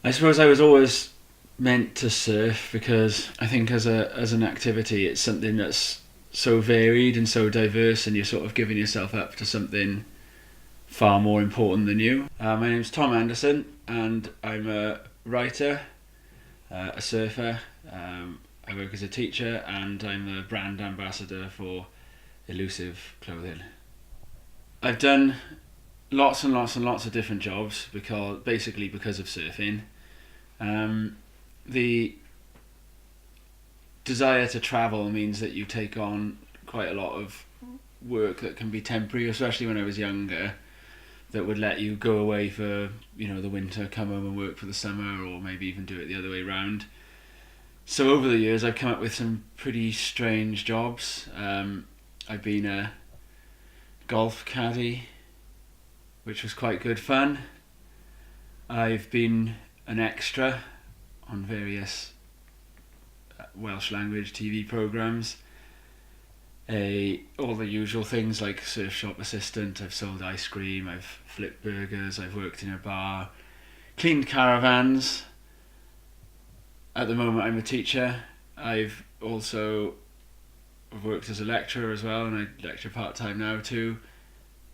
I suppose I was always meant to surf because I think as an activity, it's something that's so varied and so diverse, and you're sort of giving yourself up to something far more important than you. My name's Tom Anderson, and I'm a writer, a surfer. I work as a teacher, and I'm a brand ambassador for Elusive Clothing. I've done lots and lots and lots of different jobs because of surfing. Um, the desire to travel means that you take on quite a lot of work that can be temporary, especially when I was younger, that would let you go away for, the winter, come home and work for the summer, or maybe even do it the other way round. So over the years, I've come up with some pretty strange jobs. I've been a golf caddy, which was quite good fun. I've been an extra on various Welsh language TV programs. All the usual things like surf shop assistant. I've sold ice cream. I've flipped burgers. I've worked in a bar, cleaned caravans. At the moment, I'm a teacher. I've also worked as a lecturer as well, and I lecture part time now too.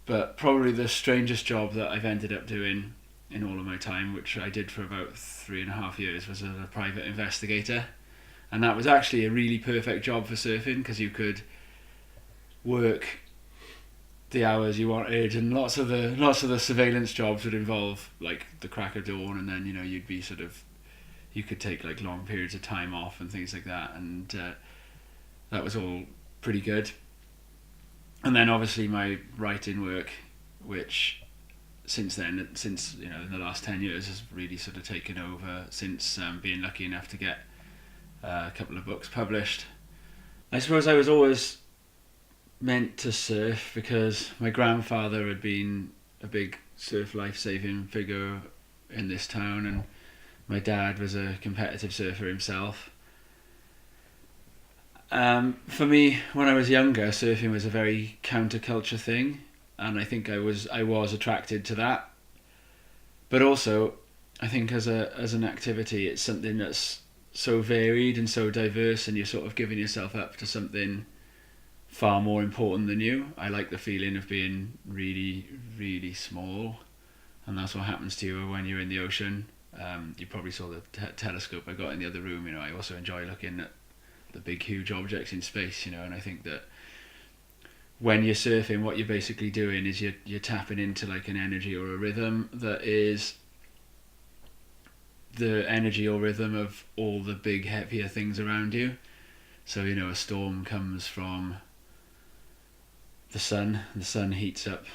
But probably the strangest job that I've ended up doing in all of my time, which I did for about 3.5 years, was as a private investigator. And that was actually a really perfect job for surfing, because you could work the hours you wanted, and lots of the surveillance jobs would involve like the crack of dawn, and then you could take like long periods of time off and things like that, and that was all pretty good. And then obviously my writing work, which since in the last 10 years has really sort of taken over, since being lucky enough to get a couple of books published. I suppose I was always meant to surf because my grandfather had been a big surf life-saving figure in this town, and my dad was a competitive surfer himself. For me, when I was younger, surfing was a very counterculture thing, and I think I was attracted to that. But also, I think as an activity, it's something that's so varied and so diverse, and you're sort of giving yourself up to something far more important than you. I like the feeling of being really, really small, and that's what happens to you when you're in the ocean. You probably saw the telescope I got in the other room. I also enjoy looking at the big, huge objects in space. And I think that when you're surfing, what you're basically doing is you're tapping into like an energy or a rhythm that is the energy or rhythm of all the big, heavier things around you. So a storm comes from the sun. The sun heats up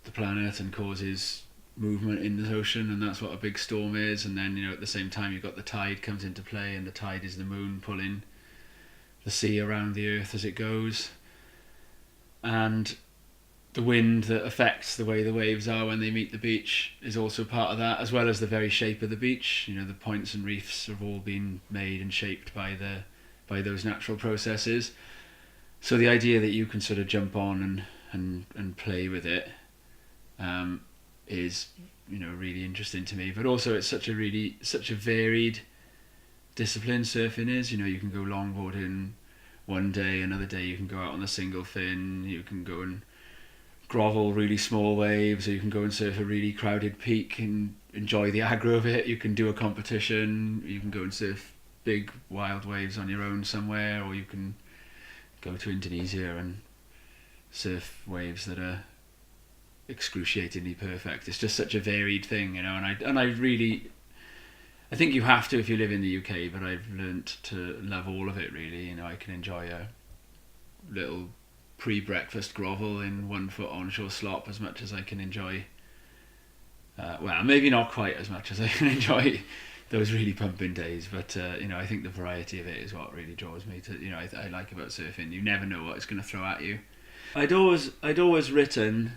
the planet and causes movement in the ocean, and that's what a big storm is. And then at the same time, you've got the tide comes into play, and the tide is the moon pulling the sea around the earth as it goes. And the wind that affects the way the waves are when they meet the beach is also part of that, as well as the very shape of the beach. The points and reefs have all been made and shaped by those natural processes. So the idea that you can sort of jump on and play with it is really interesting to me. But also, it's such a varied discipline surfing is. You can go longboarding one day, another day you can go out on a single fin, you can go and grovel really small waves, or you can go and surf a really crowded peak and enjoy the aggro of it. You can do a competition, you can go and surf big wild waves on your own somewhere, or you can go to Indonesia and surf waves that are excruciatingly perfect. It's just such a varied thing, I think you have to if you live in the UK, but I've learnt to love all of it really. I can enjoy a little pre-breakfast grovel in 1 foot onshore slop as much as I can enjoy, well, maybe not quite as much as I can enjoy those really pumping days, but I think the variety of it is what really draws me to, I like about surfing. You never know what it's going to throw at you. I'd always written,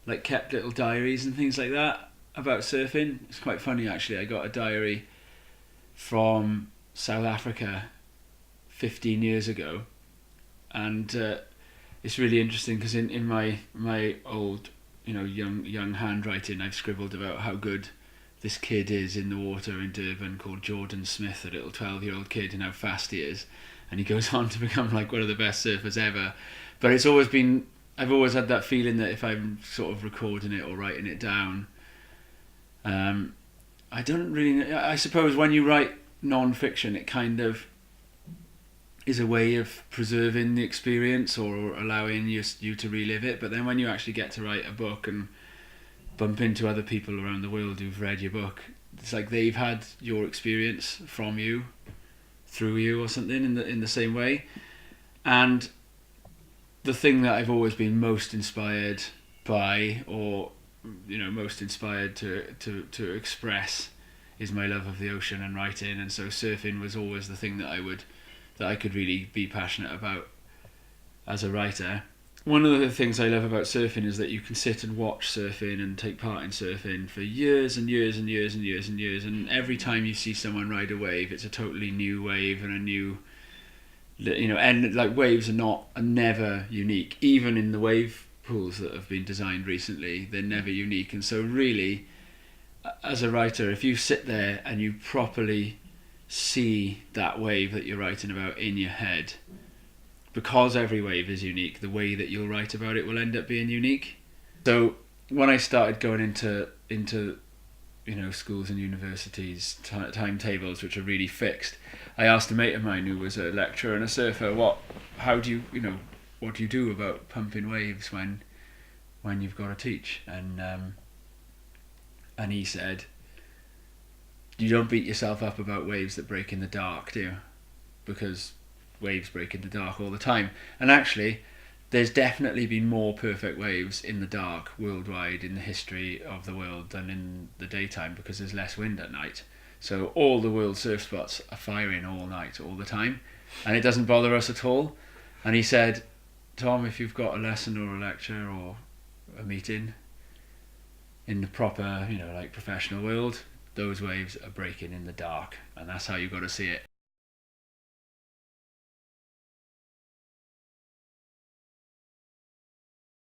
like kept little diaries and things like that about surfing. It's quite funny actually. I got a diary from South Africa 15 years ago, and it's really interesting because in my old young handwriting, I've scribbled about how good this kid is in the water in Durban called Jordan Smith, a little 12-year-old kid, and how fast he is. And he goes on to become like one of the best surfers ever. But it's always been, I've always had that feeling that if I'm sort of recording it or writing it down, I don't really, I suppose when you write non-fiction, it kind of is a way of preserving the experience or allowing you to relive it. But then when you actually get to write a book and bump into other people around the world who've read your book, it's like they've had your experience from you, through you or something in the same way. And the thing that I've always been most inspired by, or most inspired to express, is my love of the ocean and writing. And so surfing was always the thing that I could really be passionate about as a writer. One of the things I love about surfing is that you can sit and watch surfing and take part in surfing for years and years and years and years and years, and every time you see someone ride a wave, it's a totally new wave and a new, and like waves are never unique. Even in the wave pools that have been designed recently, they're never unique. And so really, as a writer, if you sit there and you properly see that wave that you're writing about in your head, because every wave is unique, the way that you'll write about it will end up being unique. So when I started going into schools and universities timetables which are really fixed, I asked a mate of mine who was a lecturer and a surfer, what do you do about pumping waves when you've got to teach? And he said, you don't beat yourself up about waves that break in the dark, do you? Because waves break in the dark all the time. And actually, there's definitely been more perfect waves in the dark worldwide in the history of the world than in the daytime, because there's less wind at night. So all the world surf spots are firing all night, all the time, and it doesn't bother us at all. And he said, Tom, if you've got a lesson or a lecture or a meeting in the proper, like professional world, those waves are breaking in the dark, and that's how you've got to see it.